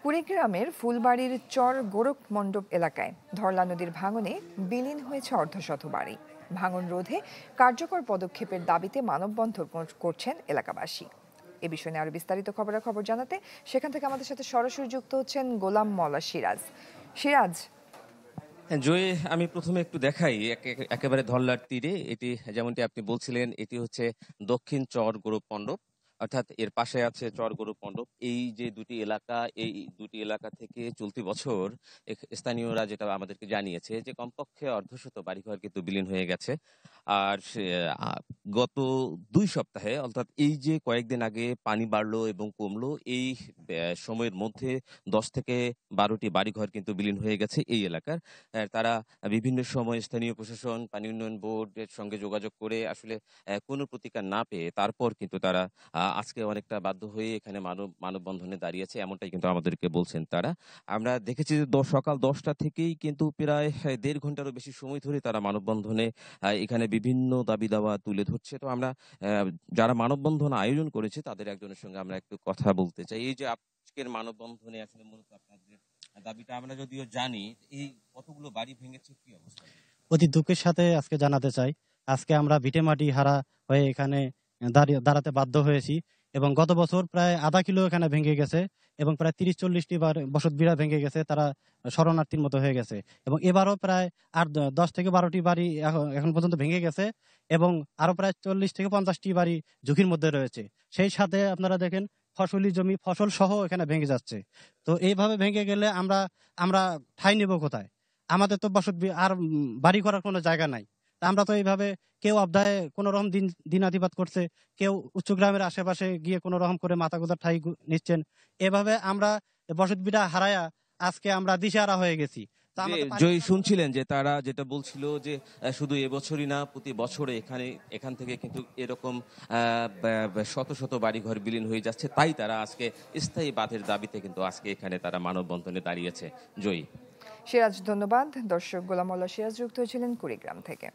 কুড়িগ্রামের ফুলবাড়ির চর গোরখ মণ্ডপ এলাকায় ধরলা নদীর ভাঙনে বিলীন হয়েছে অর্ধশত বাড়ি। ভাঙন রোধে কার্যকর পদক্ষেপের দাবিতে মানববন্ধন করছেন এলাকাবাসী। এ বিষয়ে নিয়ে আরো বিস্তারিত খবরাখবর জানাতে সেখান থেকে আমাদের সাথে সরাসরি যুক্ত হচ্ছেন গোলাম মওলা সিরাজ। সিরাজ, জয়ে আমি প্রথমে একটু দেখাই একেবারে ধরলার তীরে এটি যেমনটি আপনি বলছিলেন এটি হচ্ছে দক্ষিণ চর গৌরব মণ্ডপ, অর্থাৎ এর পাশে আছে চর গৌরব মণ্ডপ। এই যে দুটি এলাকা থেকে চলতি বছর স্থানীয়রা যেটা আমাদেরকে জানিয়েছে যে কমপক্ষে অর্ধশত বাড়িঘর কিন্তু বিলীন হয়ে গেছে। আর গত 2 সপ্তাহে অর্থাৎ এই যে কয়েকদিন আগে পানি বাড়লো এবং কমলো, এই সময়ের মধ্যে 10 থেকে 12টি বাড়িঘর কিন্তু বিলীন হয়ে গেছে এই এলাকার। তারা বিভিন্ন সময় স্থানীয় প্রশাসন, পানি উন্নয়ন বোর্ডের সঙ্গে যোগাযোগ করে আসলে কোনো প্রতিকার না পেয়ে তারপর কিন্তু তারা আজকে অনেকটা বাধ্য হয়ে এখানে মানববন্ধনে দাঁড়িয়েছে, এমনটাই কিন্তু আমাদেরকে বলছেন তারা। আমরা দেখেছি যে সকাল 10টা থেকেই কিন্তু প্রায় 1.5 ঘন্টারও বেশি সময় ধরে তারা মানববন্ধনে এখানে বিভিন্ন দাবি দাওয়া তুলে ধরছে। তো আমরা যারা মানববন্ধন আয়োজন করেছে তাদের একজনের সঙ্গে আমরা একটু কথা বলতে চাই। এই যে আজকের মানববন্ধনে আসলে মূলত আপনাদের দাবিটা আমরা যদিও জানি, এই কতগুলো বাড়ি ভেঙেছে, কি অবস্থা? অতি দুঃখের সাথে আজকে জানাতে চাই, আজকে আমরা ভিটেমাটি হারা হয়ে এখানে দাঁড়াতে বাধ্য হয়েছি এবং গত বছর প্রায় আধা কিলো এখানে ভেঙে গেছে এবং প্রায় 30-40টি বসত বিড়া ভেঙে গেছে, তারা শরণার্থীর মতো হয়ে গেছে এবং এবারও প্রায় আর 10 থেকে 12টি বাড়ি এখন পর্যন্ত ভেঙে গেছে এবং আরো প্রায় 40 থেকে 50টি বাড়ি ঝুঁকির মধ্যে রয়েছে। সেই সাথে আপনারা দেখেন ফসলি জমি, ফসল সহ এখানে ভেঙে যাচ্ছে। তো এইভাবে ভেঙে গেলে আমরা আমরা ঠাঁই নেব কোথায়? আমাদের তো আর বাড়ি করার কোনো জায়গা নাই। তা আমরা তো এইভাবে কেউ আবদায়ে কোনো রকম দিনাতিপাত করছে, কেউ উচ্চ গ্রামের আশেপাশে গিয়ে কোনো রকম করে মাথা গোঁজার ঠাঁই নিচ্ছেন। এভাবে আমরা বসতভিটা হারায়া আজকে আমরা দিশেহারা হয়ে গেছি। তা যে আমাদের জয়ী শুনছিলেন যে তারা যেটা বলছিল যে শুধু এবছরই না, প্রতি বছরে এখান থেকে কিন্তু এরকম শত শত বাড়িঘর বিলীন হয়ে যাচ্ছে, তাই তারা আজকে স্থায়ী বাঁধের দাবিতে কিন্তু আজকে এখানে তারা মানববন্ধনে দাঁড়িয়েছে। জয়ী। সিরাজ, ধন্যবাদ। দর্শক, গোলাম মওলা সিরাজ যুক্ত হয়েছিলেন কুড়িগ্রাম থেকে।